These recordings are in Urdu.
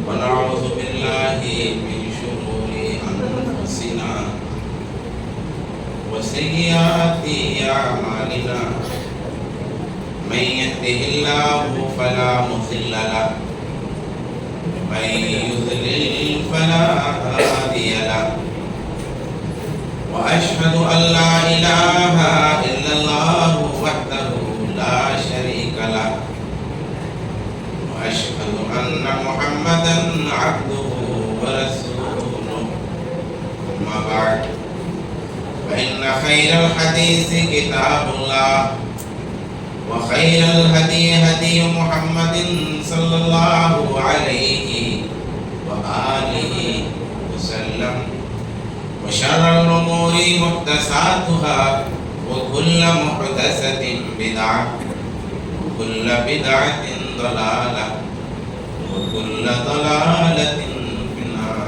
ونعوذ بالله من شرور أنفسنا وسيئات أعمالنا من يهده الله فلا مضل له ومن يضلل فلا هادي له وأشهد أن لا إله إلا الله وحده لا شريك له وأشهد أن محمدا عبده ورسوله أما بعد فإن خير الحديث كتاب الله وخير الهدي هدي محمد صلى الله عليه وآله وسلم وشر الأمور محدثاتها وكل محدثة بدعة وكل بدعة ضلالة وكل ضلالة في النار.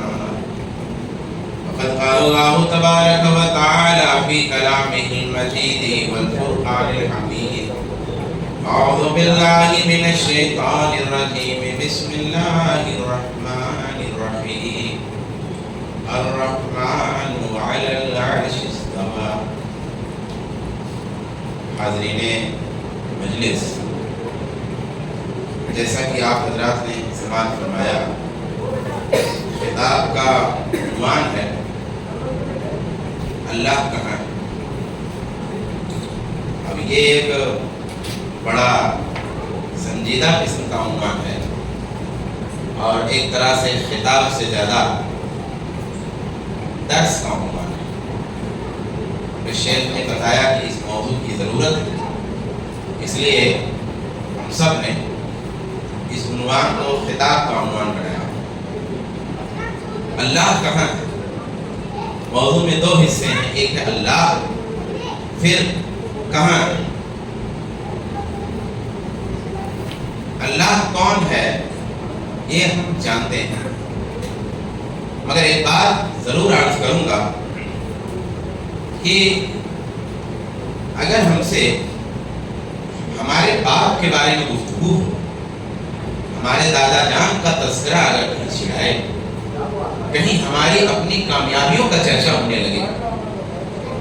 وقد قال الله تبارك وتعالى في كلامه المجيد والفرقان الحميد: أعوذ بالله من الشيطان الرجيم بسم الله الرحمن الرحيم الرحمن على العرش استوى. حاضرین مجلس، جیسا کہ آپ حضرات نے سماعت فرمایا، خطاب کا عنوان ہے اللہ کہاں ہے. اب یہ ایک بڑا سنجیدہ قسم کا عنوان ہے اور ایک طرح سے خطاب سے زیادہ درس کا عنوان ہے. شیخ نے بتایا کہ اس موضوع کی ضرورت ہے، اس لیے ہم سب نے اس عنوان کو خطاب کا عنوان بنایا. اللہ کہاں ہے؟ موضوع میں دو حصے ہیں، ایک ہے اللہ، پھر کہاں ہے. اللہ کون ہے یہ ہم جانتے ہیں، مگر ایک بات ضرور عرض کروں گا کہ اگر ہم سے ہمارے باپ کے بارے میں گفتگو ہو، ہمارے دادا جان کا تذکرہ اگر کہیں چھڑائے، کہیں ہماری اپنی کامیابیوں کا چرچا ہونے لگے،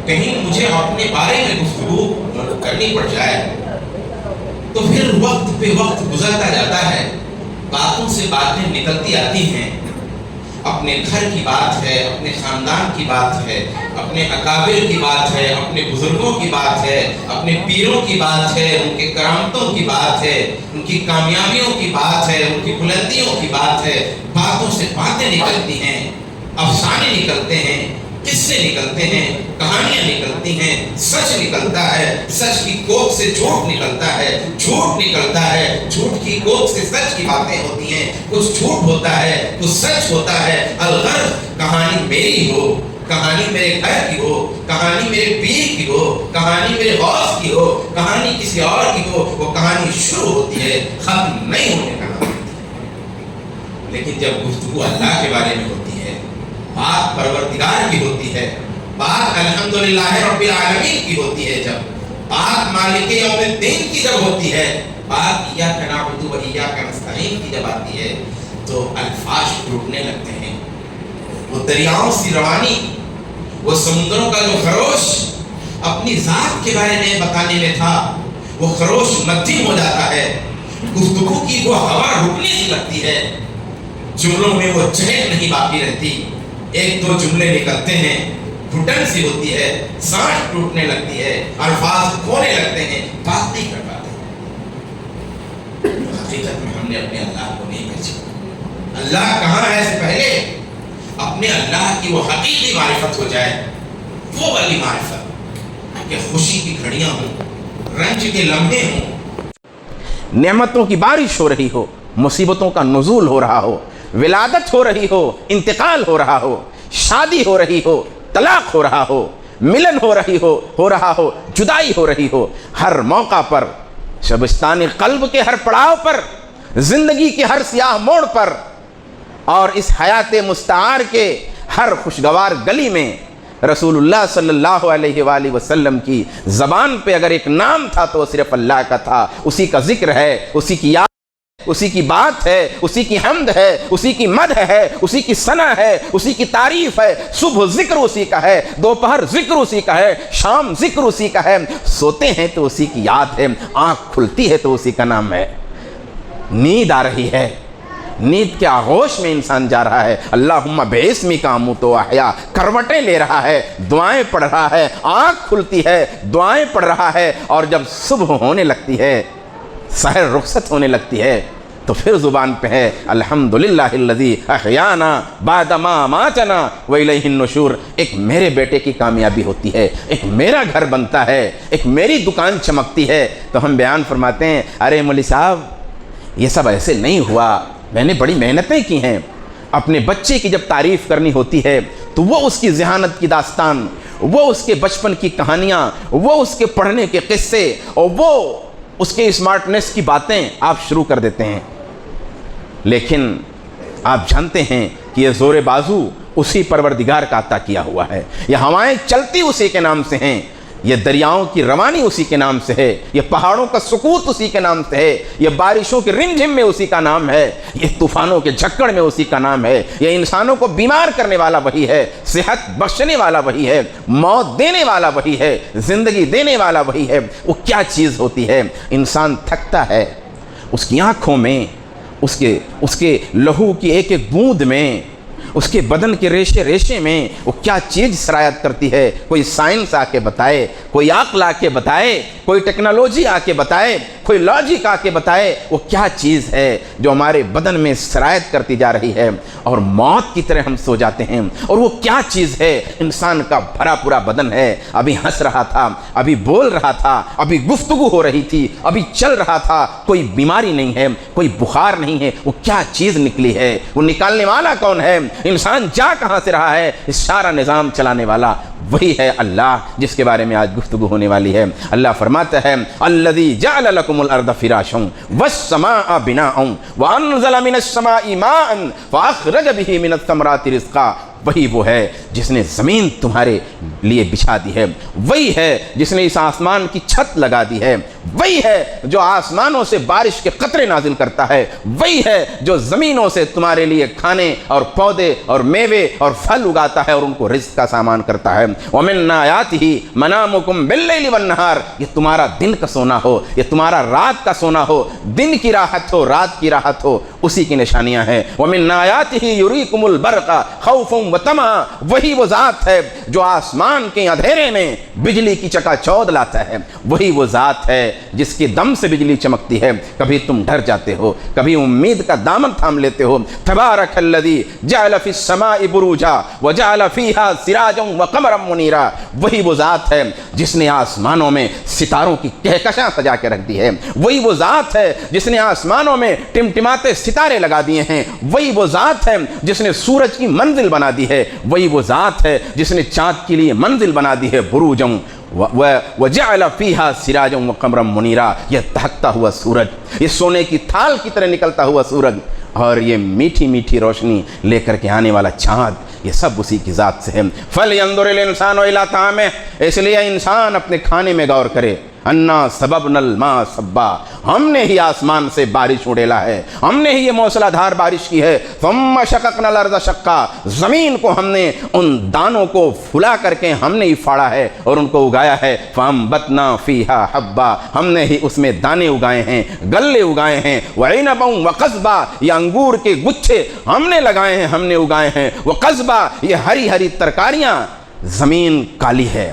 کہیں مجھے اپنے بارے میں گفتگو کرنی پڑ جائے، تو پھر وقت پہ وقت گزرتا جاتا ہے، باتوں سے باتیں نکلتی آتی ہیں. اپنے گھر کی بات ہے، اپنے خاندان کی بات ہے، اپنے اکابر کی بات ہے، اپنے بزرگوں کی بات ہے، اپنے پیروں کی بات ہے، ان کے کرامتوں کی بات ہے، ان کی کامیابیوں کی بات ہے، ان کی بلندیوں کی بات ہے. باتوں سے باتیں نکلتی ہیں، افسانے نکلتے ہیں، قصے نکلتے ہیں، کہانیاں نکلتی ہیں، سچ نکلتا ہے، سچ کی کوکھ سے جھوٹ نکلتا ہے، جھوٹ نکلتا ہے، جھوٹ کی کوکھ سے سچ کی باتیں ہوتی ہیں. کچھ جھوٹ ہوتا ہے، کچھ سچ ہوتا ہے. الغرض کہانی میری ہو، کہانی میرے گھر کی ہو، کہانی میرے پیر کی ہو، کہانی میرے غوث کی ہو، کہانی کسی اور کی ہو، وہ کہانی شروع ہوتی ہے، ختم نہیں ہونے کا نام. لیکن جب گفتگو اللہ کے بارے میں ہوتی ہے، بات پروردگار کی ہوتی ہے، بات الحمدللہ رب العالمین کی ہوتی ہے، جب بات مالک یوم الدین کی جب ہوتی ہے، بات ایاک نعبد و ایاک نستعین کی جب آتی ہے، تو الفاظ ٹوٹنے لگتے ہیں. وہ دریاؤں سی روانی، وہ سمندروں کا جو خروش اپنی ذات کے بارے میں بتانے میں تھا، وہ خروش مدھم ہو جاتا ہے. گفتگو کی وہ ہوا رکنے سی لگتی ہے، جملوں میں وہ چہک نہیں باقی رہتی. ایک دو جملے نکلتے ہیں، گھٹن سی ہوتی ہے، سانس ٹوٹنے لگتی ہے، الفاظ کھونے لگتے ہیں، بات نہیں کر پاتے. حقیقت میں ہم نے اپنے اللہ کو نہیں پہچانا. اللہ کہاں ہے سے پہلے اپنے اللہ کی وہ حقیقی معرفت ہو جائے، وہ والی معرفت کہ خوشی کی گھڑیاں ہوں، رنج کے لمحے ہوں، نعمتوں کی بارش ہو رہی ہو، مصیبتوں کا نزول ہو رہا ہو، ولادت ہو رہی ہو، انتقال ہو رہا ہو، شادی ہو رہی ہو، طلاق ہو رہا ہو، ملن ہو رہا ہو، جدائی ہو رہی ہو، ہر موقع پر، شبستان قلب کے ہر پڑاؤ پر، زندگی کے ہر سیاہ موڑ پر، اور اس حیات مستعار کے ہر خوشگوار گلی میں رسول اللہ صلی اللہ علیہ وآلہ وسلم کی زبان پہ اگر ایک نام تھا تو وہ صرف اللہ کا تھا. اسی کا ذکر ہے، اسی کی یاد، اسی کی بات ہے، اسی کی حمد ہے، اسی کی مدح ہے، اسی کی ثنا ہے، اسی کی تعریف ہے. صبح ذکر اسی کا ہے، دوپہر ذکر اسی کا ہے، شام ذکر اسی کا ہے. سوتے ہیں تو اسی کی یاد ہے، آنکھ کھلتی ہے تو اسی کا نام ہے. نیند آ رہی ہے، نیند کے آغوش میں انسان جا رہا ہے، اللہم بِاسْمِکَ أَمُوتُ وَأَحْیَا، کروٹیں لے رہا ہے، دعائیں پڑھ رہا ہے، آنکھ کھلتی ہے، دعائیں پڑھ رہا ہے. اور جب صبح ہونے لگتی ہے، سحر رخصت ہونے لگتی ہے، تو پھر زبان پہ ہے الحمدللہ الذی احیانا بعد ما اماتنا والیہ النشور. ایک میرے بیٹے کی کامیابی ہوتی ہے، ایک میرا گھر بنتا ہے، ایک میری دکان چمکتی ہے. تو ہم بیان فرماتے ہیں ارے مولوی صاحب یہ سب ایسے نہیں ہوا، میں نے بڑی محنتیں کی ہیں. اپنے بچے کی جب تعریف کرنی ہوتی ہے تو وہ اس کی ذہانت کی داستان، وہ اس کے بچپن کی کہانیاں، وہ اس کے پڑھنے کے قصے، اور وہ اس کے اسمارٹنیس کی باتیں آپ شروع کر دیتے ہیں. لیکن آپ جانتے ہیں کہ یہ زور بازو اسی پروردگار کا عطا کیا ہوا ہے. یہ ہوائیں چلتی اسی کے نام سے ہیں، یہ دریاؤں کی روانی اسی کے نام سے ہے، یہ پہاڑوں کا سکوت اسی کے نام سے ہے، یہ بارشوں کی رم جھم میں اسی کا نام ہے، یہ طوفانوں کے جھکڑ میں اسی کا نام ہے. یہ انسانوں کو بیمار کرنے والا وہی ہے، صحت بخشنے والا وہی ہے، موت دینے والا وہی ہے، زندگی دینے والا وہی ہے. وہ کیا چیز ہوتی ہے؟ انسان تھکتا ہے، اس کی آنکھوں میں، اس کے لہو کی ایک ایک بوند میں، اس کے بدن کے ریشے ریشے میں وہ کیا چیز سرایت کرتی ہے. کوئی سائنس آ کے بتائے، کوئی عقل آ کے بتائے، کوئی ٹیکنالوجی آ کے بتائے، کوئی لاجک آ کے بتائے وہ کیا چیز ہے جو ہمارے بدن میں سرایت کرتی جا رہی ہے اور موت کی طرح ہم سو جاتے ہیں. اور وہ کیا چیز ہے؟ انسان کا بھرا پورا بدن ہے، ابھی ہنس رہا تھا، ابھی بول رہا تھا، ابھی گفتگو ہو رہی تھی، ابھی چل رہا تھا، کوئی بیماری نہیں ہے، کوئی بخار نہیں ہے. وہ کیا چیز نکلی ہے؟ وہ نکالنے والا کون ہے؟ انسان جا کہاں سے رہا ہے؟ اس سارا نظام چلانے والا وہی ہے اللہ، جس کے بارے میں آج گفتگو ہونے والی ہے. اللہ فرماتا ہے الذی جعل لکم الارض فراشا والسماء بناء وانزل من السماء ماء فاخرج به من الثمرات رزقا. وہی وہ ہے جس نے زمین تمہارے لیے بچھا دی ہے، وہی ہے جس نے اس آسمان کی چھت لگا دی ہے، وہی ہے جو آسمانوں سے بارش کے قطرے نازل کرتا ہے، وہی ہے جو زمینوں سے تمہارے لیے کھانے اور پودے اور میوے اور پھل اگاتا ہے اور ان کو رزق کا سامان کرتا ہے. وَمِنْ آیَاتِهِ مَنَامُكُمْ بِاللَّيْلِ وَالنَّهَارِ. یہ تمہارا دن کا سونا ہو، یہ تمہارا رات کا سونا ہو، دن کی راحت ہو، رات کی راحت ہو، اسی کی نشانیاں ہیں. وَمِنْ آیَاتِهِ يُرِيكُمُ الْبَرْقَ خَوْفًا وَطَمَعًا. وہی وہ ذات ہے جو آسمان کے اندھیرے میں بجلی کی چکا چوندھ لاتا ہے. وہی وہ ذات ہے جس کے دم سے بجلی چمکتی ہے. کبھی تم ڈر جاتے ہو، کبھی امید کا دامن تھام لیتے ہو. تبارک الذی جعل فی السماء بروجا وجعل فیہا سراجا وقمرا منیرا. وہی وہ ذات ہے جس نے آسمانوں میں ستاروں کی کہکشاں سجا کے رکھ دی ہے. وہی وہ ذات ہے جس نے آسمانوں میں ٹمٹماتے ستارے لگا دیے ہیں. وہی وہ ذات ہے جس نے سورج کی منزل بنا دی ہے. وہی وہ ذات ہے جس نے چاند کے لیے منزل بنا دی ہے بروجا وجعل فیہا سراجا وقمرا منیرا. یہ دہکتا ہوا سورج، یہ سونے کی تھال کی طرح نکلتا ہوا سورج، اور یہ میٹھی میٹھی روشنی لے کر کے آنے والا چاند، یہ سب اسی کی ذات سے ہے. فَلْيَنْظُرِ الْإِنسَانُ إِلَىٰ طَعَامِهِ. اس لیے انسان اپنے کھانے میں غور کرے. انا سببنا الماء صبا. ہم نے ہی آسمان سے بارش اڑیلا ہے، ہم نے ہی یہ موسلا دھار بارش کی ہے. ثم شققنا الارض شقا. زمین کو ہم نے ان دانوں کو پھلا کر کے ہم نے ہی پھاڑا ہے اور ان کو اگایا ہے. فانبتنا فیہا حبا. ہم نے ہی اس میں دانے اگائے ہیں، گلے اگائے ہیں. وعنبا وقضبا. یہ انگور کے گچھے ہم نے لگائے ہیں، ہم نے اگائے ہیں. وقضبا. یہ ہری ہری ترکاریاں. زمین کالی ہے،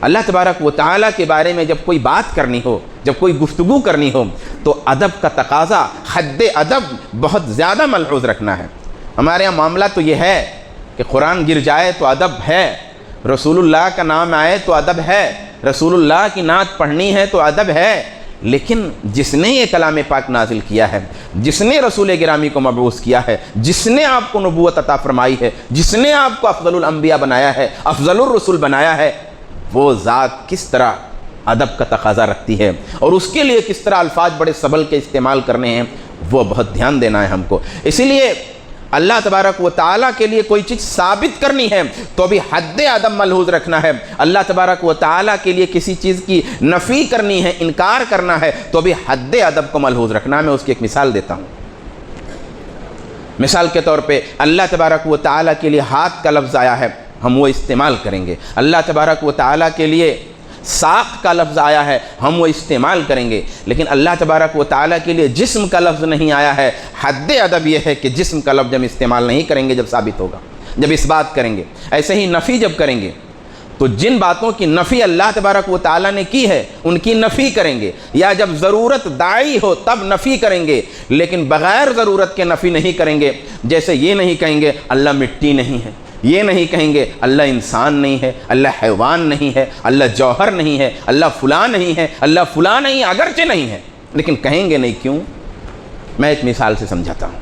اللہ تبارک و تعالیٰ کے بارے میں جب کوئی بات کرنی ہو، جب کوئی گفتگو کرنی ہو تو ادب کا تقاضا، حد ادب بہت زیادہ ملحوظ رکھنا ہے۔ ہمارے یہاں معاملہ تو یہ ہے کہ قرآن گر جائے تو ادب ہے، رسول اللہ کا نام آئے تو ادب ہے، رسول اللہ کی نعت پڑھنی ہے تو ادب ہے، لیکن جس نے یہ کلام پاک نازل کیا ہے، جس نے رسول گرامی کو مبعوث کیا ہے، جس نے آپ کو نبوت عطا فرمائی ہے، جس نے آپ کو افضل الانبیاء بنایا ہے، افضل الرسول بنایا ہے، وہ ذات کس طرح ادب کا تقاضا رکھتی ہے اور اس کے لیے کس طرح الفاظ بڑے سبل کے استعمال کرنے ہیں، وہ بہت دھیان دینا ہے ہم کو۔ اسی لیے اللہ تبارک و تعالیٰ کے لیے کوئی چیز ثابت کرنی ہے تو بھی حد ادب ملحوظ رکھنا ہے، اللہ تبارک و تعالیٰ کے لیے کسی چیز کی نفی کرنی ہے، انکار کرنا ہے تو بھی حد ادب کو ملحوظ رکھنا ہے۔ میں اس کی ایک مثال دیتا ہوں۔ مثال کے طور پہ اللہ تبارک و تعالیٰ کے لیے ہاتھ کا لفظ آیا ہے، ہم وہ استعمال کریں گے۔ اللہ تبارک و تعالیٰ کے لیے ساق کا لفظ آیا ہے، ہم وہ استعمال کریں گے، لیکن اللہ تبارک و تعالیٰ کے لیے جسم کا لفظ نہیں آیا ہے۔ حد ادب یہ ہے کہ جسم کا لفظ ہم استعمال نہیں کریں گے جب ثابت ہوگا، جب اس بات کریں گے۔ ایسے ہی نفی جب کریں گے تو جن باتوں کی نفی اللہ تبارک و تعالیٰ نے کی ہے ان کی نفی کریں گے، یا جب ضرورت داعی ہو تب نفی کریں گے، لیکن بغیر ضرورت کے نفی نہیں کریں گے۔ جیسے یہ نہیں کہیں گے اللہ مٹی نہیں ہے، یہ نہیں کہیں گے اللہ انسان نہیں ہے، اللہ حیوان نہیں ہے، اللہ جوہر نہیں ہے، اللہ فلاں نہیں ہے، اللہ فلاں نہیں، اگرچہ نہیں ہے لیکن کہیں گے نہیں۔ کیوں؟ میں ایک مثال سے سمجھاتا ہوں۔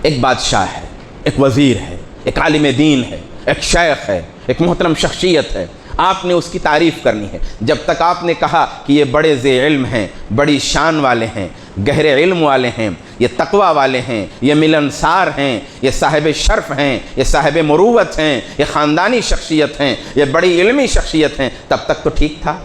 ایک بادشاہ ہے، ایک وزیر ہے، ایک عالم دین ہے، ایک شیخ ہے، ایک محترم شخصیت ہے، آپ نے اس کی تعریف کرنی ہے۔ جب تک آپ نے کہا کہ یہ بڑے ذی علم ہیں، بڑی شان والے ہیں، گہرے علم والے ہیں، یہ تقوی والے ہیں، یہ ملنسار ہیں، یہ صاحب شرف ہیں، یہ صاحب مروت ہیں، یہ خاندانی شخصیت ہیں، یہ بڑی علمی شخصیت ہیں، تب تک تو ٹھیک تھا۔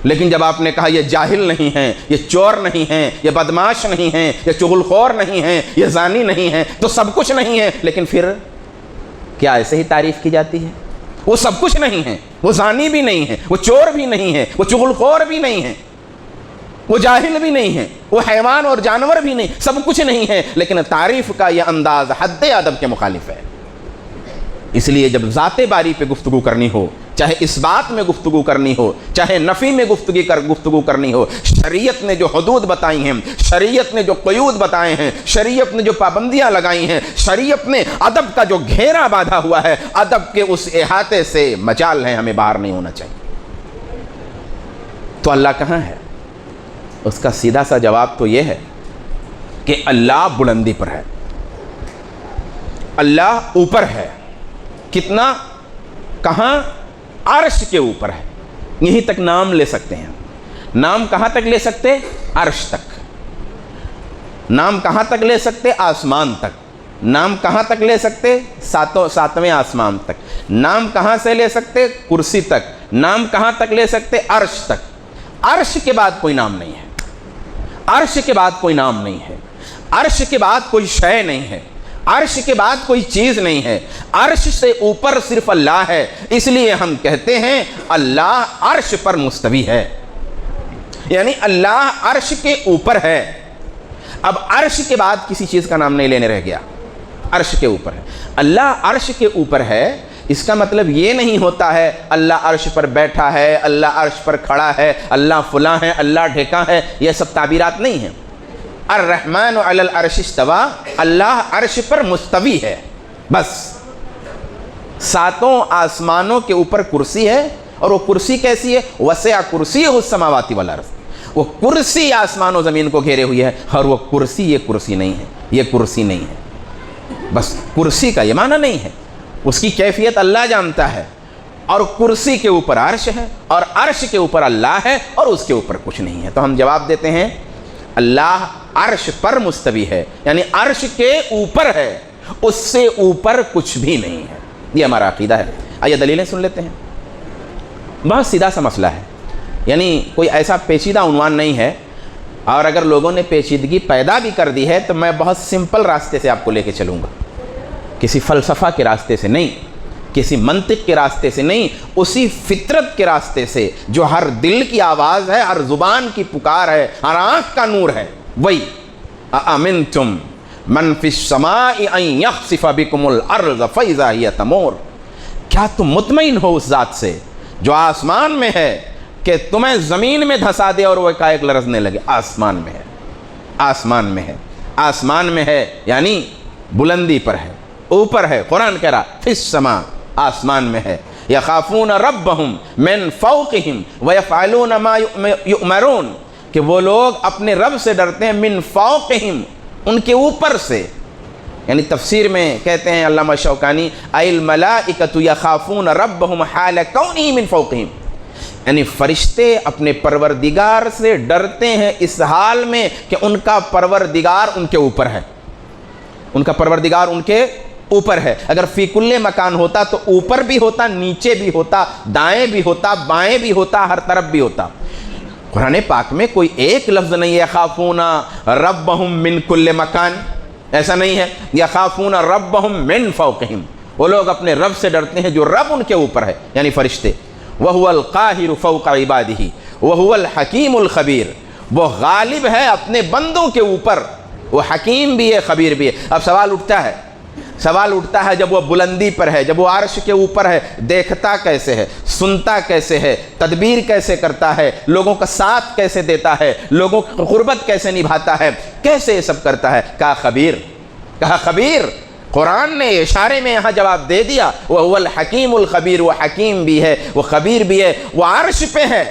لیکن جب آپ نے کہا یہ جاہل نہیں ہیں، یہ چور نہیں ہیں، یہ بدماش نہیں ہیں، یہ چغل خور نہیں ہیں، یہ زانی نہیں ہیں، تو سب کچھ نہیں ہے، لیکن پھر کیا ایسے ہی تعریف کی جاتی ہے؟ وہ سب کچھ نہیں ہے، وہ زانی بھی نہیں ہے، وہ چور بھی نہیں ہے، وہ چغل خور بھی نہیں ہے، وہ جاہل بھی نہیں ہے، وہ حیوان اور جانور بھی نہیں، سب کچھ نہیں ہے، لیکن تعریف کا یہ انداز حد ادب کے مخالف ہے۔ اس لیے جب ذات باری پہ گفتگو کرنی ہو، چاہے اس بات میں گفتگو کرنی ہو، چاہے نفی میں گفتگو کرنی ہو، شریعت نے جو حدود بتائی ہیں، شریعت نے جو قیود بتائے ہیں، شریعت نے جو پابندیاں لگائی ہیں، شریعت نے ادب کا جو گھیرا باندھا ہوا ہے، ادب کے اس احاطے سے مجال ہے، ہمیں باہر نہیں ہونا چاہیے۔ تو اللہ کہاں ہے؟ اس کا سیدھا سا جواب تو یہ ہے کہ اللہ بلندی پر ہے، اللہ اوپر ہے۔ کتنا؟ کہاں؟ عرش کے اوپر ہے۔ یہیں تک نام لے سکتے ہیں۔ نام کہاں تک لے سکتے؟ عرش تک۔ نام کہاں تک لے سکتے؟ آسمان تک۔ نام کہاں تک لے سکتے؟ ساتویں آسمان تک۔ نام کہاں سے لے سکتے؟ کرسی تک۔ نام کہاں تک لے سکتے؟ عرش تک۔ عرش کے بعد کوئی نام نہیں ہے، عرش کے بعد کوئی نام نہیں ہے، عرش کے بعد کوئی شے نہیں ہے، عرش کے بعد کوئی چیز نہیں ہے، عرش سے اوپر صرف اللہ ہے۔ اس لیے ہم کہتے ہیں اللہ عرش پر مستوی ہے، یعنی اللہ عرش کے اوپر ہے۔ اب عرش کے بعد کسی چیز کا نام نہیں لینے رہ گیا، عرش کے اوپر ہے۔ اللہ عرش کے اوپر ہے، اس کا مطلب یہ نہیں ہوتا ہے اللہ عرش پر بیٹھا ہے، اللہ عرش پر کھڑا ہے، اللہ فلاں ہے، اللہ ڈھکا ہے، یہ سب تعبیرات نہیں ہیں۔ الرحمن علی العرش استوى، اللہ عرش پر مستوی ہے، بس۔ ساتوں آسمانوں کے اوپر کرسی ہے، اور وہ کرسی کیسی ہے؟ وسع کرسیہ السماوات والارض، وہ کرسی آسمان و زمین کو گھیرے ہوئی ہے، اور وہ کرسی یہ کرسی نہیں ہے، یہ کرسی نہیں ہے۔ بس کرسی کا یہ معنی نہیں ہے، اس کی کیفیت اللہ جانتا ہے، اور کرسی کے اوپر عرش ہے، اور عرش کے اوپر اللہ ہے، اور اس کے اوپر کچھ نہیں ہے۔ تو ہم جواب دیتے ہیں اللہ عرش پر مستوی ہے، یعنی عرش کے اوپر ہے، اس سے اوپر کچھ بھی نہیں ہے۔ یہ ہمارا عقیدہ ہے۔ آئیے دلیلیں سن لیتے ہیں۔ بہت سیدھا سا مسئلہ ہے، یعنی کوئی ایسا پیچیدہ عنوان نہیں ہے، اور اگر لوگوں نے پیچیدگی پیدا بھی کر دی ہے تو میں بہت سمپل راستے سے آپ کو لے کے چلوں گا، کسی فلسفہ کے راستے سے نہیں، کسی منطق کے راستے سے نہیں، اسی فطرت کے راستے سے جو ہر دل کی آواز ہے، ہر زبان کی پکار ہے، ہر آنکھ کا نور ہے، وہی اَأَمِنْتُمْ مَنْ فِي السَّمَاءِ أَنْ يَخْسِفَ بِكُمُ الْأَرْضَ فَإِذَا هِيَ تَمُورُ۔ کیا تم مطمئن ہو اس ذات سے جو آسمان میں ہے کہ تمہیں زمین میں دھسا دے اور وہ ایک لرزنے لگے. آسمان میں ہے, آسمان میں ہے, آسمان میں ہے یعنی بلندی پر ہے, اوپر ہے. قرآن کہہ رہا فی السماء, آسمان میں ہے. یخافون ربہم من فوقہم ویفعلون ما یؤمرون, کہ وہ لوگ اپنے رب سے ڈرتے ہیں من فوقہم, ان کے اوپر سے. یعنی تفسیر میں کہتے ہیں علامہ شوکانی الملائکۃ یخافون ربہم حال کونہم من فوقہم, یعنی فرشتے اپنے پروردگار سے ڈرتے ہیں اس حال میں کہ ان کا پروردگار ان کے اوپر ہے, ان کا پروردگار ان کے اوپر ہے. اگر فی کل مکان ہوتا تو اوپر بھی ہوتا, نیچے بھی ہوتا, دائیں بھی ہوتا, بائیں بھی ہوتا, ہر طرف بھی ہوتا. قرآن پاک میں کوئی ایک لفظ نہیں ہے یخافون ربہم من کل مکان, ایسا نہیں ہے. یخافون ربہم من فوقہم, وہ لوگ اپنے رب سے ڈرتے ہیں جو رب ان کے اوپر ہے, یعنی فرشتے. وَهُوَ الْقَاهِرُ فَوْقَ عِبَادِهِ وَهُوَ الْحَكِيمُ الْخَبِيرُ, وہ غالب ہے اپنے بندوں کے اوپر, وہ حکیم بھی ہے, خبیر بھی ہے. اب سوال اٹھتا ہے جب وہ بلندی پر ہے, جب وہ عرش کے اوپر ہے, دیکھتا کیسے ہے, سنتا کیسے ہے, تدبیر کیسے کرتا ہے, لوگوں کا ساتھ کیسے دیتا ہے, لوگوں کی قربت کیسے نبھاتا ہے, کیسے یہ سب کرتا ہے؟ کہا خبیر. قرآن نے اشارے میں یہاں جواب دے دیا, وہ الحکیم الخبیر, وہ حکیم بھی ہے, وہ خبیر بھی ہے, وہ عرش پہ ہے,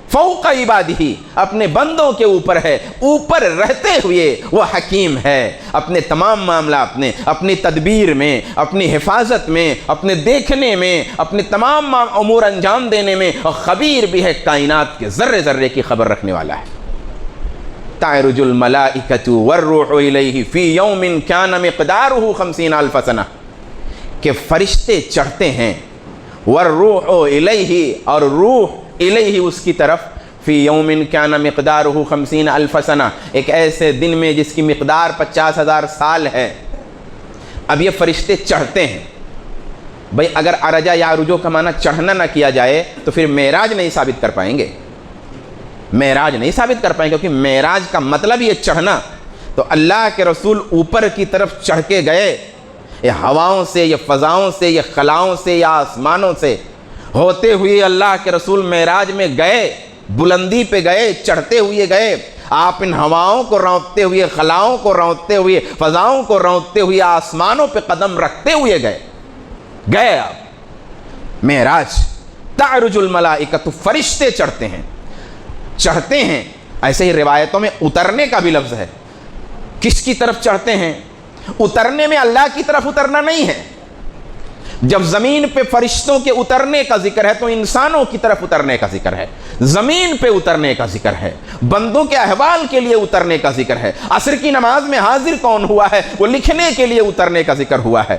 فوق عبادہ, اپنے بندوں کے اوپر ہے, اوپر رہتے ہوئے وہ حکیم ہے. اپنے تمام معاملات میں, اپنی تدبیر میں, اپنی حفاظت میں, اپنے دیکھنے میں, اپنے تمام امور انجام دینے میں, اور خبیر بھی ہے, کائنات کے ذرے ذرے کی خبر رکھنے والا ہے. تعرج الملائکۃ والروح الیہ فی یوم کان مقدارہ 50,000 سنہ, کہ فرشتے چڑھتے ہیں, والروح الیہ, اور روح الیہ اس کی طرف, فی یوم کان مقدارہ 50,000 سنہ, ایک ایسے دن میں جس کی مقدار 50,000 سال ہے. اب یہ فرشتے چڑھتے ہیں. بھئی اگر عرجہ یا عروجوں کا معنی چڑھنا نہ کیا جائے تو پھر معراج نہیں ثابت کر پائیں گے, کیونکہ معراج کا مطلب یہ چڑھنا. تو اللہ کے رسول اوپر کی طرف چڑھ کے گئے, یہ ہواؤں سے, یہ فضاؤں سے, یہ خلاؤں سے, یا آسمانوں سے ہوتے ہوئے اللہ کے رسول معراج میں گئے, بلندی پہ گئے, چڑھتے ہوئے گئے. آپ ان ہواؤں کو رونقتے ہوئے, خلاؤں کو رونقتے ہوئے, فضاؤں کو رونقتے ہوئے, آسمانوں پہ قدم رکھتے ہوئے گئے آپ معراج. تعرج الملائکۃ, فرشتے چڑھتے ہیں. ایسے ہی روایتوں میں اترنے کا بھی لفظ ہے. کس کی طرف چڑھتے ہیں؟ اترنے میں اللہ کی طرف اترنا نہیں ہے. جب زمین پہ فرشتوں کے اترنے کا ذکر ہے تو انسانوں کی طرف اترنے کا ذکر ہے, زمین پہ اترنے کا ذکر ہے, بندوں کے احوال کے لیے اترنے کا ذکر ہے. عصر کی نماز میں حاضر کون ہوا ہے, وہ لکھنے کے لیے اترنے کا ذکر ہوا ہے.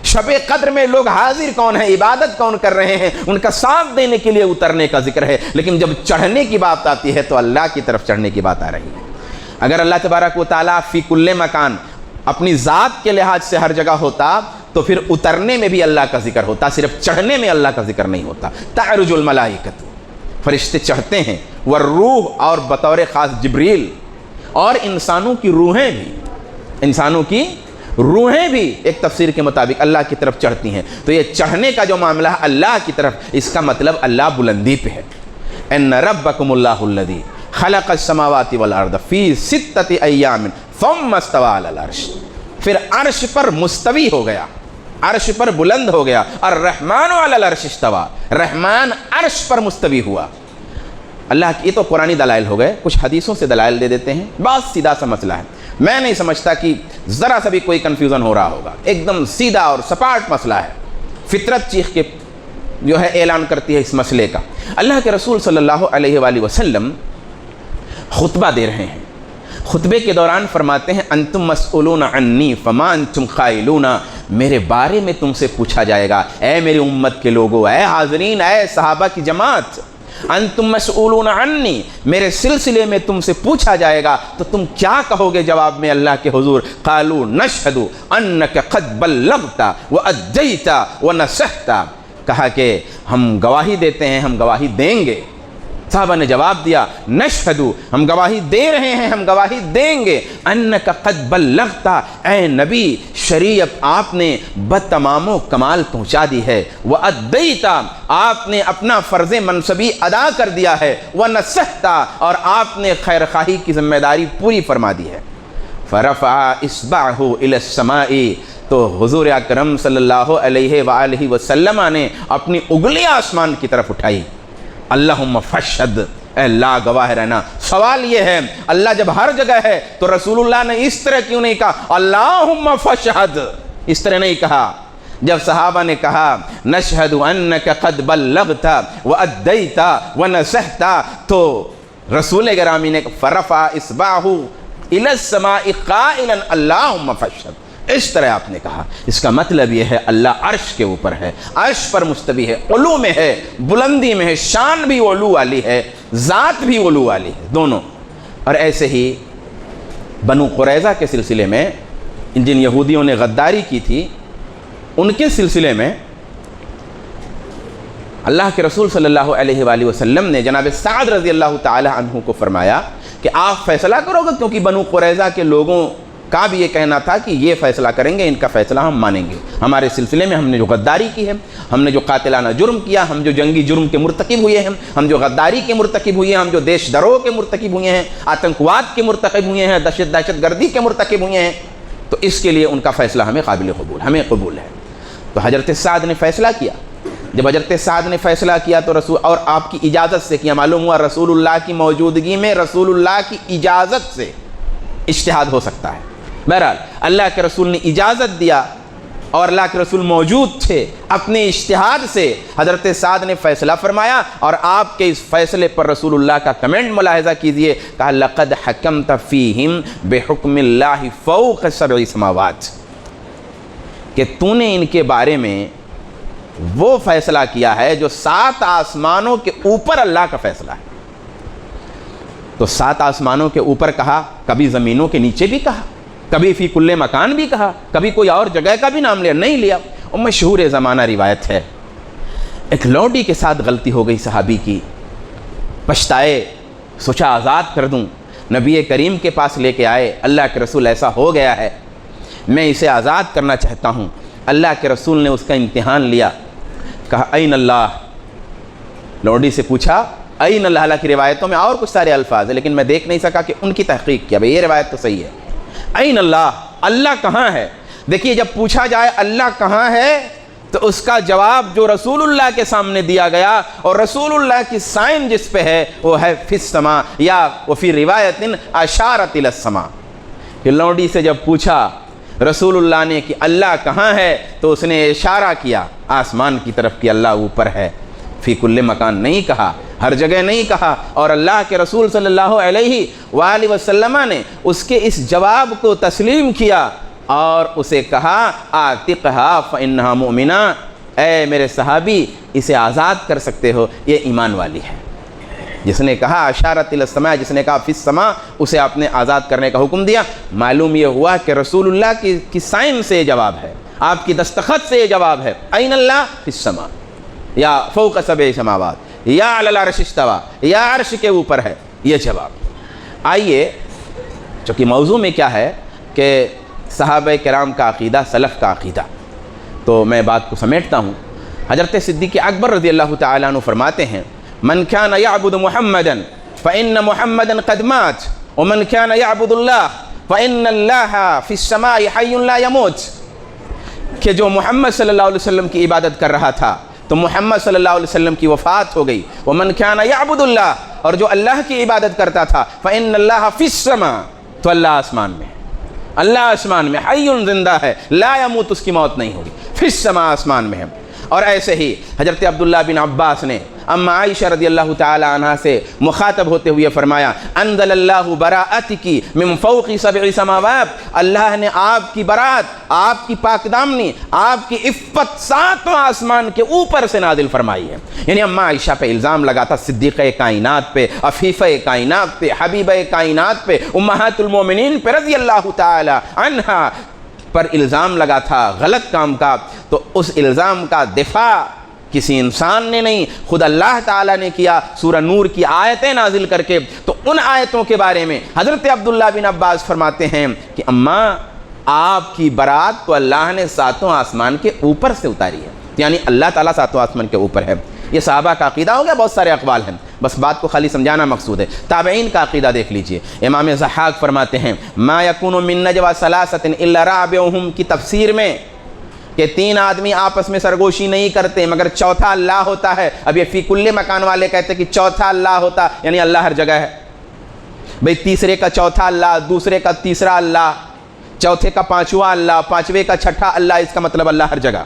شب قدر میں لوگ حاضر کون ہیں, عبادت کون کر رہے ہیں, ان کا ساتھ دینے کے لیے اترنے کا ذکر ہے. لیکن جب چڑھنے کی بات آتی ہے تو اللہ کی طرف چڑھنے کی بات آ رہی ہے. اگر اللہ تبارک و تعالیٰ فی کل مکان اپنی ذات کے لحاظ سے ہر جگہ ہوتا تو پھر اترنے میں بھی اللہ کا ذکر ہوتا, صرف چڑھنے میں اللہ کا ذکر نہیں ہوتا. تعرج الملائکۃ, فرشتے چڑھتے ہیں, والروح, اور بطور خاص جبریل, اور انسانوں کی روحیں بھی ایک تفسیر کے مطابق اللہ کی طرف چڑھتی ہیں. تو یہ چڑھنے کا جو معاملہ ہے اللہ کی طرف, اس کا مطلب اللہ بلندی پہ ہے. ان ربکم اللہ الذی خلق السماوات والارض فی 6 ایام ثم استوى علی العرش, پھر عرش پر مستوی ہو گیا, عرش پر بلند ہو گیا. الرحمن علی العرش استوى, رحمان عرش پر مستوی ہوا. اللہ کی, یہ تو قرآنی دلائل ہو گئے, کچھ حدیثوں سے دلائل دے دیتے ہیں. بہت سیدھا سا مسئلہ ہے, میں نہیں سمجھتا کہ ذرا سا بھی کوئی کنفیوژن ہو رہا ہوگا. ایک دم سیدھا اور سپاٹ مسئلہ ہے, فطرت چیخ کے جو ہے اعلان کرتی ہے اس مسئلے کا. اللہ کے رسول صلی اللہ علیہ وآلہ وسلم خطبہ دے رہے ہیں. خطبے کے دوران فرماتے ہیں انتم مسئولون عنی فما انتم قائلون, میرے بارے میں تم سے پوچھا جائے گا اے میری امت کے لوگوں, اے حاضرین, اے صحابہ کی جماعت. انتم مسئولون عنی, میرے سلسلے میں تم سے پوچھا جائے گا تو تم کیا کہو گے جواب میں اللہ کے حضور؟ قالوا نشہد انک قد بلغت وادیت ونصحت, کہا کہ ہم گواہی دیتے ہیں, ہم گواہی دیں گے صحابہ نے جواب دیا نشہدو، ہم گواہی دے رہے ہیں، ہم گواہی دیں گے، انک قد بلغت، اے نبی شریعت آپ نے بتمام و کمال پہنچا دی ہے، وادیت، آپ نے اپنا فرض منصبی ادا کر دیا ہے، ونصحت، اور آپ نے خیر خواہی کی ذمہ داری پوری فرما دی ہے۔ فرفع اصبعہ الی السماء، تو حضور اکرم صلی اللہ علیہ وآلہ وسلم نے اپنی انگلیاں آسمان کی طرف اٹھائی۔ اللہم فاشہد، اے اللہ گواہ رہنا۔ سوال یہ ہے اللہ جب ہر جگہ ہے تو رسول اللہ نے اس طرح کیوں نہیں کہا اللہم فاشہد، اس طرح نہیں کہا؟ جب صحابہ نے کہا نشہد انک قد بلغت وادیت ونصحت، تو رسول گرامی نے فرفع اصبعہ الی السماء قائلا اللہم فاشہد، اس طرح آپ نے کہا۔ اس کا مطلب یہ ہے اللہ عرش کے اوپر ہے، عرش پر مستوی ہے، علو میں ہے، بلندی میں ہے، شان بھی علو والی ہے، ذات بھی علو والی ہے، دونوں۔ اور ایسے ہی بنو قریظہ کے سلسلے میں جن یہودیوں نے غداری کی تھی، ان کے سلسلے میں اللہ کے رسول صلی اللہ علیہ وآلہ وسلم نے جناب سعد رضی اللہ تعالی عنہ کو فرمایا کہ آپ فیصلہ کرو گے، کیونکہ بنو قریظہ کے لوگوں کا بھی یہ کہنا تھا کہ یہ فیصلہ کریں گے، ان کا فیصلہ ہم مانیں گے۔ ہمارے سلسلے میں ہم نے جو غداری کی ہے، ہم نے جو قاتلانہ جرم کیا، ہم جو جنگی جرم کے مرتکب ہوئے ہیں، ہم جو غداری کے مرتکب ہوئے ہیں، ہم جو دیش دروہ کے مرتکب ہوئے ہیں، آتنکواد کے مرتکب ہوئے ہیں، دہشت گردی کے مرتکب ہوئے ہیں، تو اس کے لیے ان کا فیصلہ ہمیں قابل قبول، ہمیں قبول ہے۔ تو حضرت سعد نے فیصلہ کیا۔ جب حضرت سعد نے فیصلہ کیا تو رسول، اور آپ کی اجازت سے کیا، معلوم ہوا رسول اللہ کی موجودگی میں رسول اللہ کی اجازت سے اجتہاد ہو سکتا ہے۔ بہرحال اللہ کے رسول نے اجازت دیا اور اللہ کے رسول موجود تھے، اپنے اجتہاد سے حضرت سعد نے فیصلہ فرمایا، اور آپ کے اس فیصلے پر رسول اللہ کا کمنٹ ملاحظہ کیجئے، کہا لقد حکمت فیہم بحکم اللہ فوق سبع سماوات، کہ تو نے ان کے بارے میں وہ فیصلہ کیا ہے جو 7 آسمانوں کے اوپر اللہ کا فیصلہ ہے۔ تو 7 آسمانوں کے اوپر کہا، کبھی زمینوں کے نیچے بھی کہا، کبھی فی کل مکان بھی کہا، کبھی کوئی اور جگہ کا بھی نام لیا، نہیں لیا۔ اور مشہور زمانہ روایت ہے، ایک لوڈی کے ساتھ غلطی ہو گئی صحابی کی، پچھتائے، سوچا آزاد کر دوں، نبی کریم کے پاس لے کے آئے، اللہ کے رسول ایسا ہو گیا ہے، میں اسے آزاد کرنا چاہتا ہوں۔ اللہ کے رسول نے اس کا امتحان لیا، کہا این اللہ، لوڈی سے پوچھا این اللہ، اللہ کی روایتوں میں اور کچھ سارے الفاظ ہیں لیکن میں دیکھ نہیں سکا کہ ان کی تحقیق کیا، بھئی یہ روایت تو صحیح ہے، این اللہ، اللہ کہاں ہے؟ دیکھیے جب پوچھا جائے اللہ کہاں ہے تو اس کا جواب جو رسول اللہ کے سامنے دیا گیا، اور رسول اللہ کی سائن جس پہ ہے وہ ہے فی السماء، یا وفی روایت اشارت الی السماء، کہ لوڈی سے جب پوچھا رسول اللہ نے کہ اللہ کہاں ہے تو اس نے اشارہ کیا آسمان کی طرف کہ اللہ اوپر ہے، فی کل مکان نہیں کہا، ہر جگہ نہیں کہا۔ اور اللہ کے رسول صلی اللہ علیہ وآلہ وسلم نے اس کے اس جواب کو تسلیم کیا اور اسے کہا آتقھا فانھا مؤمنہ، اے میرے صحابی اسے آزاد کر سکتے ہو، یہ ایمان والی ہے۔ جس نے کہا اشارت الی السماء، جس نے کہا فی السماء، اسے آپ نے آزاد کرنے کا حکم دیا۔ معلوم یہ ہوا کہ رسول اللہ کی سائن سے یہ جواب ہے، آپ کی دستخط سے یہ جواب ہے، این اللہ فی السماء یا فوق سبع سماوات یا علی العرش استویٰ، یا عرش کے اوپر ہے، یہ جواب۔ آئیے چونکہ موضوع میں کیا ہے کہ صحابہ کرام کا عقیدہ، سلف کا عقیدہ، تو میں بات کو سمیٹتا ہوں۔ حضرت صدیق اکبر رضی اللہ تعالیٰ عنہ فرماتے ہیں من كان يعبد محمدا فإن محمدا قد مات ومن كان يعبد الله فإن الله في السماء حي لا يموت، کہ جو محمد صلی اللہ علیہ وسلم کی عبادت کر رہا تھا تو محمد صلی اللہ علیہ وسلم کی وفات ہو گئی، ومن كان يعبد الله، اور جو اللہ کی عبادت کرتا تھا فإن الله في السماء، تو اللہ آسمان میں، اللہ آسمان میں، حی زندہ ہے، لا يموت، اس کی موت نہیں ہوگی، فی السماء آسمان میں ہے۔ اور ایسے ہی حضرت عبداللہ بن عباس نے اما عائشہ رضی اللہ تعالی عنہ سے مخاطب ہوتے ہوئے فرمایا انزل اللہ براءتکی من فوق سبع سماوات، اللہ نے آپ کی برات، آپ کی پاک دامنی، آپ کی عفت 7 آسمان کے اوپر سے نازل فرمائی ہے۔ یعنی اما عائشہ پہ الزام لگا تھا، صدیقہ کائنات پہ، عفیفہ کائنات پہ، حبیبہ کائنات پہ، امہات المومنین پہ رضی اللہ تعالی عنہا پر الزام لگا تھا غلط کام کا، تو اس الزام کا دفاع کسی انسان نے نہیں، خود اللہ تعالیٰ نے کیا سورہ نور کی آیتیں نازل کر کے۔ تو ان آیتوں کے بارے میں حضرت عبداللہ بن عباس فرماتے ہیں کہ اماں آپ کی برات تو اللہ نے ساتوں آسمان کے اوپر سے اتاری ہے، یعنی اللہ تعالیٰ ساتوں آسمان کے اوپر ہے۔ یہ صحابہ کا عقیدہ ہو گیا، بہت سارے اقوال ہیں، بس بات کو خالی سمجھانا مقصود ہے۔ تابعین کا عقیدہ دیکھ لیجئے، امام ضحاک فرماتے ہیں ما یکون من نجوى ثلاثة الا رابعهم کی تفسیر میں کہ 3 آدمی آپس میں سرگوشی نہیں کرتے مگر چوتھا اللہ ہوتا ہے۔ اب یہ فی کل مکان والے کہتے ہیں کہ چوتھا اللہ ہوتا، یعنی اللہ ہر جگہ ہے۔ بھئی تیسرے کا چوتھا اللہ، دوسرے کا تیسرا اللہ، چوتھے کا پانچواں اللہ، پانچویں کا چھٹا اللہ، اس کا مطلب اللہ ہر جگہ۔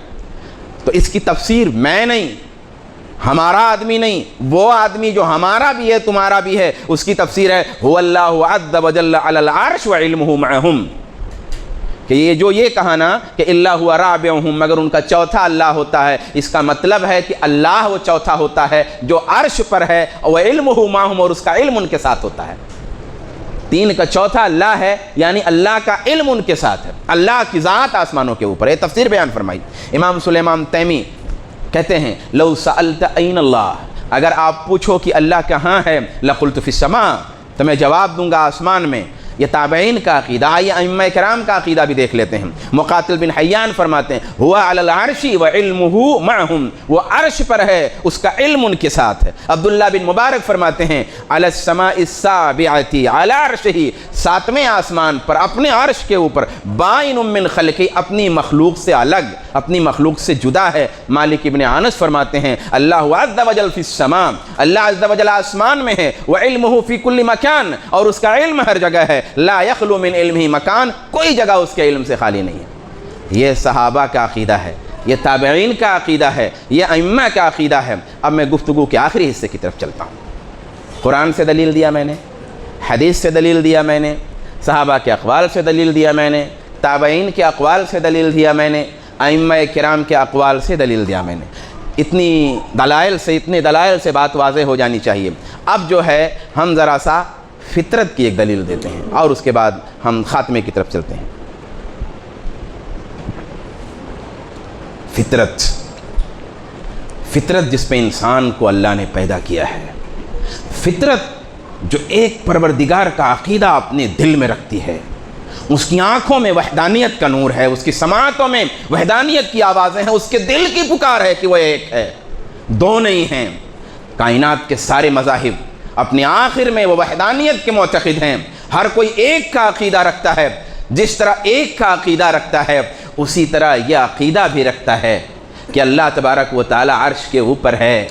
تو اس کی تفسیر میں نہیں، ہمارا آدمی نہیں، وہ آدمی جو ہمارا بھی ہے تمہارا بھی ہے، اس کی تفسیر ہے هو اللہ عز وجل علی العرش وعلمہ معہم، کہ یہ کہا نا کہ اللہ هو رابعہم، مگر ان کا چوتھا اللہ ہوتا ہے، اس کا مطلب ہے کہ اللہ وہ چوتھا ہوتا ہے جو عرش پر ہے، وعلمہ معہم، اور اس کا علم ان کے ساتھ ہوتا ہے۔ 3 کا چوتھا اللہ ہے، یعنی اللہ کا علم ان کے ساتھ ہے، اللہ کی ذات آسمانوں کے اوپر ہے۔ تفسیر بیان فرمائی امام سلیمان تیمی کہتے ہیں لو سألت این اللہ، اگر آپ پوچھو کہ اللہ کہاں ہے، لقلت فی السماء، تو میں جواب دوں گا آسمان میں۔ یہ تابعین کا عقیدہ، آئیے ائمہ کرام کا عقیدہ بھی دیکھ لیتے ہیں۔ مقاتل بن حیان فرماتے ہیں ہوا علی العرش وعلمہ معہم، وہ عرش پر ہے، اس کا علم ان کے ساتھ ہے۔ عبداللہ بن مبارک فرماتے ہیں علی السماء السابعۃ علی عرشہ، 7ویں آسمان پر اپنے عرش کے اوپر، بائن من خلقہ، اپنی مخلوق سے الگ، اپنی مخلوق سے جدا ہے۔ مالک ابن انس فرماتے ہیں اللہ عز وجل فی السماء، اللہ عز وجل آسمان میں ہے، وعلمہ فی کل مکان، اور اس کا علم ہر جگہ ہے، لا یخلو من علمہ مکان، کوئی جگہ اس کے علم سے خالی نہیں ہے۔ یہ صحابہ کا عقیدہ ہے، یہ تابعین کا عقیدہ ہے، یہ ائمہ کا عقیدہ ہے۔ اب میں گفتگو کے آخری حصے کی طرف چلتا ہوں۔ قرآن سے دلیل دیا میں نے، حدیث سے دلیل دیا میں نے، صحابہ کے اقوال سے دلیل دیا میں نے، تابعین کے اقوال سے دلیل دیا میں نے، ائمہ کرام کے اقوال سے دلیل دیا میں نے۔ اتنے دلائل سے بات واضح ہو جانی چاہیے۔ اب جو ہے ہم ذرا سا فطرت کی ایک دلیل دیتے ہیں اور اس کے بعد ہم خاتمے کی طرف چلتے ہیں۔ فطرت جس پہ انسان کو اللہ نے پیدا کیا ہے، فطرت جو ایک پروردگار کا عقیدہ اپنے دل میں رکھتی ہے، اس کی آنکھوں میں وحدانیت کا نور ہے، اس کی سماعتوں میں وحدانیت کی آوازیں ہیں، اس کے دل کی پکار ہے کہ وہ ایک ہے، دو نہیں ہیں۔ کائنات کے سارے مذاہب اپنے آخر میں وہ وحدانیت کے معتقد ہیں، ہر کوئی ایک کا عقیدہ رکھتا ہے۔ جس طرح ایک کا عقیدہ رکھتا ہے اسی طرح یہ عقیدہ بھی رکھتا ہے کہ اللہ تبارک و تعالی عرش کے اوپر ہے،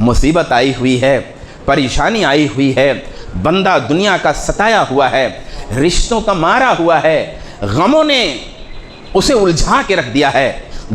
مصیبت آئی ہوئی ہے، پریشانی آئی ہوئی ہے، بندہ دنیا کا ستایا ہوا ہے، رشتوں کا مارا ہوا ہے، غموں نے اسے الجھا کے رکھ دیا ہے،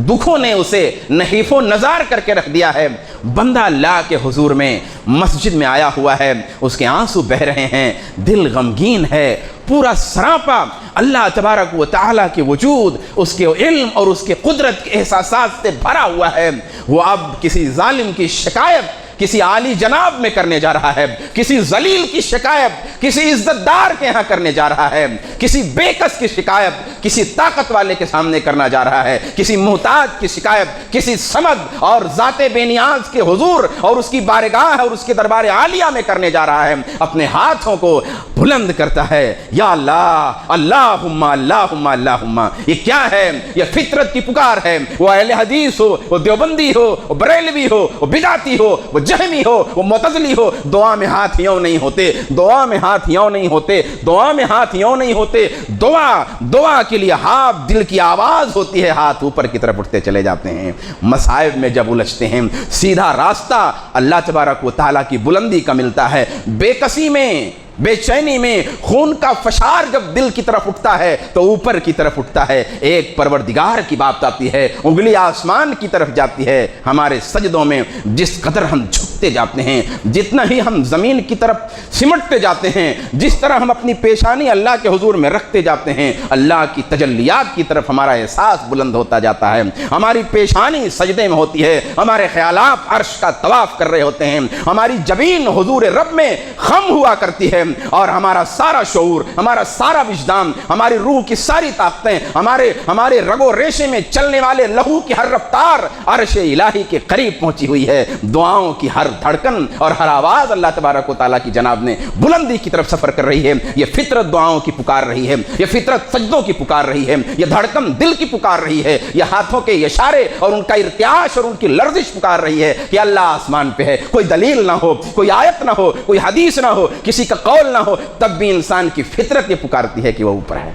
دکھوں نے اسے نحیف و نزار کر کے رکھ دیا ہے۔ بندہ اللہ کے حضور میں مسجد میں آیا ہوا ہے، اس کے آنسو بہ رہے ہیں، دل غمگین ہے، پورا سراپا اللہ تبارک و تعالیٰ کے وجود، اس کے علم اور اس کے قدرت کے احساسات سے بھرا ہوا ہے۔ وہ اب کسی ظالم کی شکایت کسی عالی جناب میں کرنے جا رہا ہے، کسی ذلیل کی شکایت کسی عزت دار کے ہاں کرنے جا رہا ہے، کسی بے کس کی شکایت کسی طاقت والے کے سامنے کرنا جا رہا ہے، کسی محتاج کی شکایت کسی صمد اور ذات بے نیاز کے حضور اور اس کی بارگاہ اور اس کے دربار عالیہ میں کرنے جا رہا ہے۔ اپنے ہاتھوں کو بلند کرتا ہے، یا اللہ، اللہم اللہم اللہم۔ یہ کیا ہے؟ یہ فطرت کی پکار ہے۔ وہ اہل حدیث ہو، وہ دیوبندی ہو، وہ بریلوی ہو، وہ بدعتی ہو، وہ جہمی ہو، وہ معتزلی ہو، دعا میں ہاتھ یوں نہیں ہوتے، دعا میں ہاتھ یوں نہیں ہوتے، دعا میں ہاتھ یوں نہیں ہوتے۔ دعا کے لیے ہاتھ، دل کی آواز ہوتی ہے، ہاتھ اوپر کی طرف اٹھتے چلے جاتے ہیں۔ مصائب میں جب الجھتے ہیں، سیدھا راستہ اللہ تبارک و تعالیٰ کی بلندی کا ملتا ہے۔ بے کسی میں، بے چینی میں، خون کا فشار جب دل کی طرف اٹھتا ہے تو اوپر کی طرف اٹھتا ہے، ایک پروردگار کی بات آتی ہے، انگلی آسمان کی طرف جاتی ہے۔ ہمارے سجدوں میں جس قدر ہم جھک گھستے جاتے ہیں، جتنا ہی ہم زمین کی طرف سمٹتے جاتے ہیں، جس طرح ہم اپنی پیشانی اللہ کے حضور میں رکھتے جاتے ہیں، اللہ کی تجلیات کی طرف ہمارا احساس بلند ہوتا جاتا ہے۔ ہماری پیشانی سجدے میں ہوتی ہے، ہمارے خیالات عرش کا طواف کر رہے ہوتے ہیں، ہماری جبین حضور رب میں خم ہوا کرتی ہے، اور ہمارا سارا شعور، ہمارا سارا وجدان، ہماری روح کی ساری طاقتیں، ہمارے رگ و ریشے میں چلنے والے لہو کی ہر رفتار عرش الہی کے قریب پہنچی ہوئی ہے۔ دعاؤں کی ہر دھڑکن اور ہر آواز اللہ تبارک و تعالیٰ کی جناب نے بلندی کی طرف سفر کر رہی ہے۔ یہ فطرت دعاؤں کی پکار رہی ہے، یہ فطرت سجدوں کی پکار رہی ہے، یہ دھڑکن دل کی پکار رہی ہے، یہ ہاتھوں کے اشارے اور ان کا ارتعاش اور ان کی لرزش پکار رہی ہے کہ اللہ آسمان پہ ہے۔ کوئی دلیل نہ ہو، کوئی آیت نہ ہو، کوئی حدیث نہ ہو، کسی کا قول نہ ہو، تب بھی انسان کی فطرت یہ پکارتی ہے کہ وہ اوپر ہے۔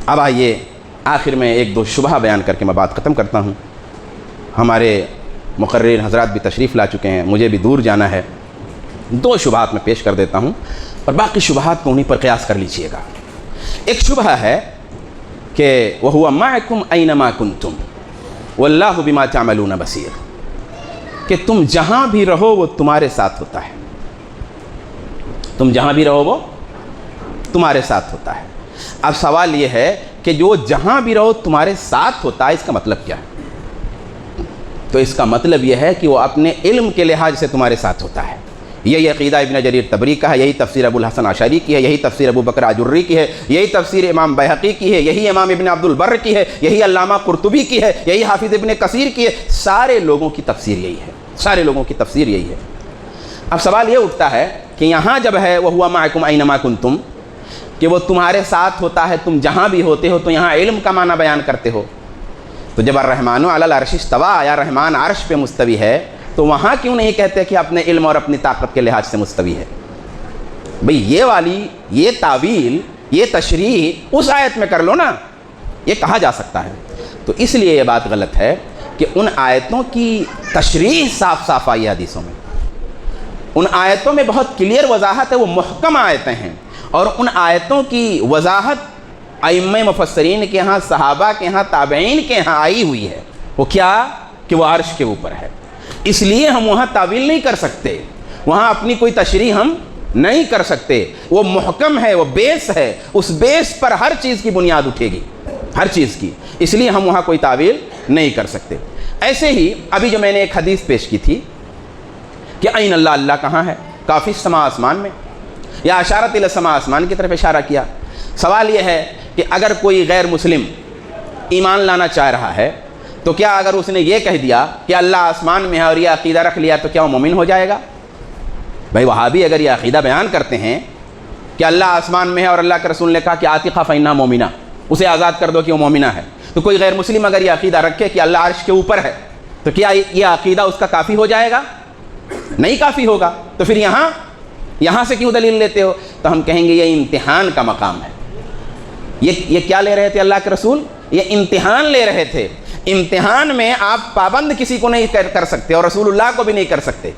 اب آئیے آخر میں ایک دو شبہ بیان کر کے میں بات ختم کرتا ہوں۔ ہمارے مقرر حضرات بھی تشریف لا چکے ہیں، مجھے بھی دور جانا ہے۔ دو شبہات میں پیش کر دیتا ہوں اور باقی شبہات کو انہیں پر قیاس کر لیجئے گا۔ ایک شبہ ہے کہ وَهُوَ مَعَكُمْ أَيْنَمَا كُنْتُمْ وَاللَّهُ بِمَا تَعْمَلُونَ بَصِيرٌ، کہ تم جہاں بھی رہو وہ تمہارے ساتھ ہوتا ہے، تم جہاں بھی رہو وہ تمہارے ساتھ ہوتا ہے۔ اب سوال یہ ہے کہ جو جہاں بھی رہو تمہارے ساتھ ہوتا ہے، اس کا مطلب کیا ہے؟ تو اس کا مطلب یہ ہے کہ وہ اپنے علم کے لحاظ سے تمہارے ساتھ ہوتا ہے۔ یہی عقیدہ ابن جریر طبری کا ہے، یہی تفسیر ابو الحسن عشری کی ہے، یہی تفسیر ابو بکر آجری کی ہے، یہی تفسیر امام بیہقی کی ہے، یہی امام ابن عبد البر کی ہے، یہی علامہ قرطبی کی ہے، یہی حافظ ابن کثیر کی ہے۔ سارے لوگوں کی تفسیر یہی ہے، سارے لوگوں کی تفسیر یہی ہے۔ اب سوال یہ اٹھتا ہے کہ یہاں جب ہے وَهُوَ مَعَكُمْ أَيْنَمَا كُنْتُمْ، کہ وہ تمہارے ساتھ ہوتا ہے تم جہاں بھی ہوتے ہو، تو یہاں علم کا معنی بیان کرتے ہو۔ تو جب الرحمن علی العرش استویٰ یا رحمان عرش پہ مستوی ہے، تو وہاں کیوں نہیں کہتے کہ اپنے علم اور اپنی طاقت کے لحاظ سے مستوی ہے؟ بھئی یہ والی یہ تعویل، یہ تشریح اس آیت میں کر لو نا، یہ کہا جا سکتا ہے۔ تو اس لیے یہ بات غلط ہے کہ ان آیتوں کی تشریح صاف صاف آئی حدیثوں میں، ان آیتوں میں بہت کلیئر وضاحت ہے، وہ محکم آیتیں ہیں، اور ان آیتوں کی وضاحت ائمہ مفسرین کے ہاں، صحابہ کے ہاں، تابعین کے ہاں آئی ہوئی ہے۔ وہ کیا؟ کہ وہ عرش کے اوپر ہے۔ اس لیے ہم وہاں تعویل نہیں کر سکتے، وہاں اپنی کوئی تشریح ہم نہیں کر سکتے۔ وہ محکم ہے، وہ بیس ہے، اس بیس پر ہر چیز کی بنیاد اٹھے گی، ہر چیز کی، اس لیے ہم وہاں کوئی تعویل نہیں کر سکتے۔ ایسے ہی ابھی جو میں نے ایک حدیث پیش کی تھی کہ این اللہ، اللہ کہاں ہے؟ کافی السماء، آسمان میں، یا اشارت الی السماء، آسمان کی طرف اشارہ کیا۔ سوال یہ ہے کہ اگر کوئی غیر مسلم ایمان لانا چاہ رہا ہے تو کیا اگر اس نے یہ کہہ دیا کہ اللہ آسمان میں ہے اور یہ عقیدہ رکھ لیا تو کیا وہ مومن ہو جائے گا؟ بھائی وہابی اگر یہ عقیدہ بیان کرتے ہیں کہ اللہ آسمان میں ہے اور اللہ کے رسول نے کہا کہ عاتقہ فإنہا مومنہ، اسے آزاد کر دو کہ وہ مومنہ ہے، تو کوئی غیر مسلم اگر یہ عقیدہ رکھے کہ اللہ عرش کے اوپر ہے تو کیا یہ عقیدہ اس کا کافی ہو جائے گا؟ نہیں کافی ہوگا۔ تو پھر یہاں سے کیوں دلیل لیتے ہو؟ تو ہم کہیں گے یہ امتحان کا مقام ہے۔ یہ کیا لے رہے تھے اللہ کے رسول؟ یہ امتحان لے رہے تھے۔ امتحان میں آپ پابند کسی کو نہیں کر سکتے، اور رسول اللہ کو بھی نہیں کر سکتے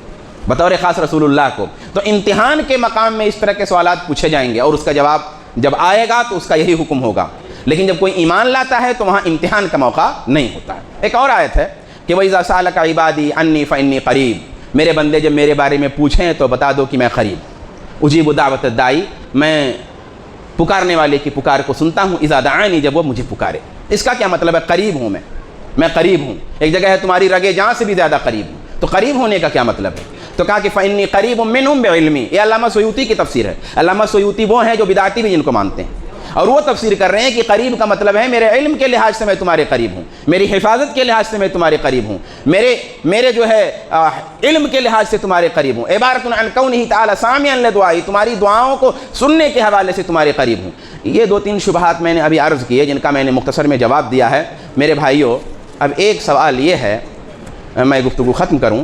بطور خاص رسول اللہ کو۔ تو امتحان کے مقام میں اس طرح کے سوالات پوچھے جائیں گے، اور اس کا جواب جب آئے گا تو اس کا یہی حکم ہوگا۔ لیکن جب کوئی ایمان لاتا ہے تو وہاں امتحان کا موقع نہیں ہوتا ہے۔ ایک اور آیت ہے کہ وَإِذَا سَأَلَكَ عِبَادِي عَنِّي فَإِنِّي قَرِيبٌ، میرے بندے جب میرے بارے میں پوچھیں تو بتا دو کہ میں قریب، اجیب دعوت الداعی، میں پکارنے والے کی پکار کو سنتا ہوں، اذا دعانی، جب وہ مجھے پکارے۔ اس کا کیا مطلب ہے؟ قریب ہوں میں قریب ہوں۔ ایک جگہ ہے تمہاری رگے جان سے بھی زیادہ قریب ہوں، تو قریب ہونے کا کیا مطلب ہے؟ تو کہا کہ فإنی قریب منہم بعلمی، یہ علامہ سیوطی کی تفسیر ہے۔ علامہ سیوطی وہ ہیں جو بدعتی بھی جن کو مانتے ہیں، اور وہ تفسیر کر رہے ہیں کہ قریب کا مطلب ہے میرے علم کے لحاظ سے میں تمہارے قریب ہوں، میری حفاظت کے لحاظ سے میں تمہارے قریب ہوں، میرے جو ہے علم کے لحاظ سے تمہارے قریب ہوں، عبارت عن کونہ تعالی سامعا لدعائی، تمہاری دعاؤں کو سننے کے حوالے سے تمہارے قریب ہوں۔ یہ دو تین شبہات میں نے ابھی عرض کیے جن کا میں نے مختصر میں جواب دیا ہے۔ میرے بھائیوں، اب ایک سوال یہ ہے، میں گفتگو ختم کروں،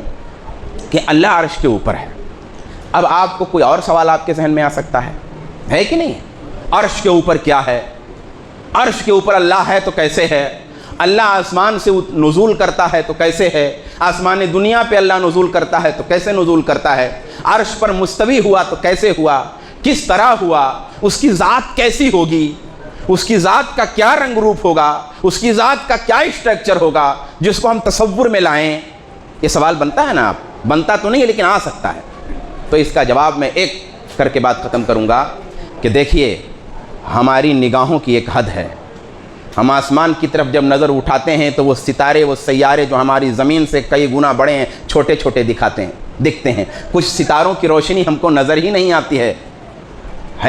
کہ اللہ عرش کے اوپر ہے۔ اب آپ کو کوئی اور سوال آپ کے ذہن میں آ سکتا ہے کہ نہیں؟ عرش کے اوپر کیا ہے؟ عرش کے اوپر اللہ ہے تو کیسے ہے؟ اللہ آسمان سے نزول کرتا ہے تو کیسے ہے؟ آسمان دنیا پہ اللہ نزول کرتا ہے تو کیسے نزول کرتا ہے؟ عرش پر مستوی ہوا تو کیسے ہوا؟ کس طرح ہوا؟ اس کی ذات کیسی ہوگی؟ اس کی ذات کا کیا رنگ روپ ہوگا؟ اس کی ذات کا کیا اسٹرکچر ہوگا جس کو ہم تصور میں لائیں؟ یہ سوال بنتا ہے نا، آپ بنتا تو نہیں ہے لیکن آ سکتا ہے. تو اس کا جواب میں ایک کر کے بات ختم کروں گا کہ دیکھیے ہماری نگاہوں کی ایک حد ہے. ہم آسمان کی طرف جب نظر اٹھاتے ہیں تو وہ ستارے، وہ سیارے جو ہماری زمین سے کئی گنا بڑے ہیں، چھوٹے چھوٹے دکھتے ہیں. کچھ ستاروں کی روشنی ہم کو نظر ہی نہیں آتی ہے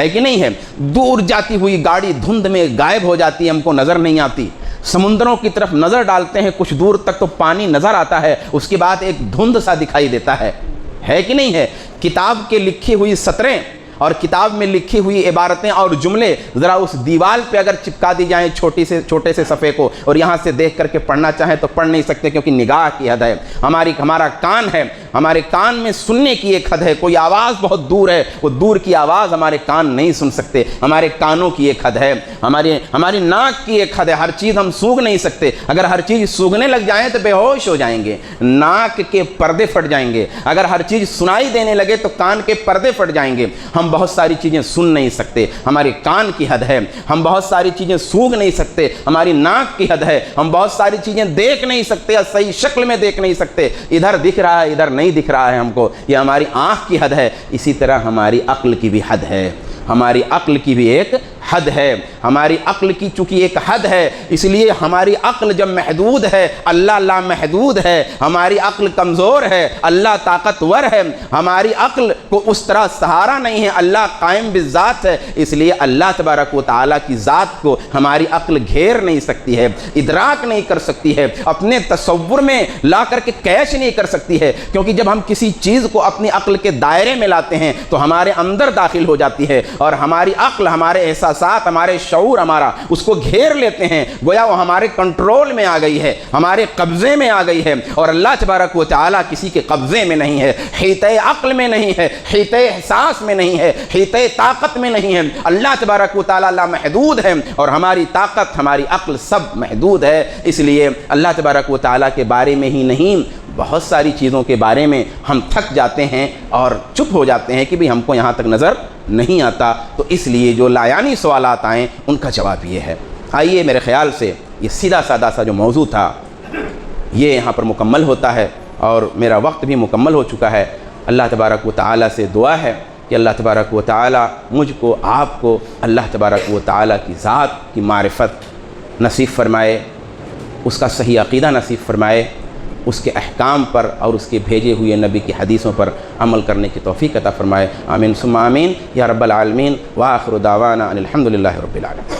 کہ نہیں ہے. دور جاتی ہوئی گاڑی دھند میں غائب ہو جاتی ہے، ہم کو نظر نہیں آتی. سمندروں کی طرف نظر ڈالتے ہیں، کچھ دور تک تو پانی نظر آتا ہے، اس کے بعد ایک دھند سا دکھائی دیتا ہے کہ نہیں ہے. کتاب کے لکھی ہوئی سطریں اور کتاب میں لکھی ہوئی عبارتیں اور جملے ذرا اس دیوال پہ اگر چپکا دی جائیں چھوٹے سے صفحے کو، اور یہاں سے دیکھ کر کے پڑھنا چاہیں تو پڑھ نہیں سکتے، کیونکہ نگاہ کی حد ہے. ہمارا کان ہے، ہمارے کان میں سننے کی ایک حد ہے. کوئی آواز بہت دور ہے، وہ دور کی آواز ہمارے کان نہیں سن سکتے. ہمارے کانوں کی ایک حد ہے، ہماری ناک کی ایک حد ہے. ہر چیز ہم سونگھ نہیں سکتے. اگر ہر چیز سونگھنے لگ جائیں تو بے ہوش ہو جائیں گے، ناک کے پردے پھٹ جائیں گے. اگر ہر چیز سنائی دینے لگے تو کان کے پردے پھٹ جائیں گے. ہم بہت ساری چیزیں سن نہیں سکتے، ہمارے کان کی حد ہے. ہم بہت ساری چیزیں سونگھ نہیں سکتے، ہماری ناک کی حد ہے. ہم بہت ساری چیزیں دیکھ نہیں سکتے یا صحیح شکل میں دیکھ نہیں سکتے. ادھر دکھ رہا ہے ادھر نہیں دکھ رہا ہے ہم کو، یہ ہماری آنکھ کی حد ہے. اسی طرح ہماری عقل کی بھی حد ہے. ہماری عقل کی بھی ایک حد ہے. ہماری عقل کی چونکہ ایک حد ہے، اس لیے ہماری عقل جب محدود ہے، اللہ لامحدود ہے. ہماری عقل کمزور ہے، اللہ طاقتور ہے. ہماری عقل کو اس طرح سہارا نہیں ہے، اللہ قائم بالذات ہے. اس لیے اللہ تبارک و تعالیٰ کی ذات کو ہماری عقل گھیر نہیں سکتی ہے، ادراک نہیں کر سکتی ہے، اپنے تصور میں لا کر کے کیش نہیں کر سکتی ہے. کیونکہ جب ہم کسی چیز کو اپنی عقل کے دائرے میں لاتے ہیں تو ہمارے اندر داخل ہو جاتی ہے، اور ہماری عقل، ہمارے احساسات، ہمارے شعور ہمارا اس کو گھیر لیتے ہیں. گویا وہ ہمارے کنٹرول میں آ گئی ہے، ہمارے قبضے میں آ گئی ہے. اور اللہ تبارک و تعالیٰ کسی کے قبضے میں نہیں ہے، حیطۂ عقل میں نہیں ہے، حیطۂ احساس میں نہیں ہے، حیطۂ طاقت میں نہیں ہے. اللہ تبارک و تعالیٰ لامحدود ہے، اور ہماری طاقت، ہماری عقل سب محدود ہے. اس لیے اللہ تبارک و تعالیٰ کے بارے میں ہی نہیں، بہت ساری چیزوں کے بارے میں ہم تھک جاتے ہیں اور چپ ہو جاتے ہیں کہ بھی ہم کو یہاں تک نظر نہیں آتا. تو اس لیے جو لایانی سوالات آئیں ان کا جواب یہ ہے. آئیے میرے خیال سے یہ سیدھا سادہ سا جو موضوع تھا یہ یہاں پر مکمل ہوتا ہے، اور میرا وقت بھی مکمل ہو چکا ہے. اللہ تبارک و تعالیٰ سے دعا ہے کہ اللہ تبارک و تعالیٰ مجھ کو، آپ کو اللہ تبارک و تعالیٰ کی ذات کی معرفت نصیب فرمائے، اس کا صحیح عقیدہ نصیب فرمائے، اس کے احکام پر اور اس کے بھیجے ہوئے نبی کی حدیثوں پر عمل کرنے کی توفیق عطا فرمائے. آمین ثم آمین یا رب العالمین. وآخر دعوانا ان الحمد للہ رب العالمین.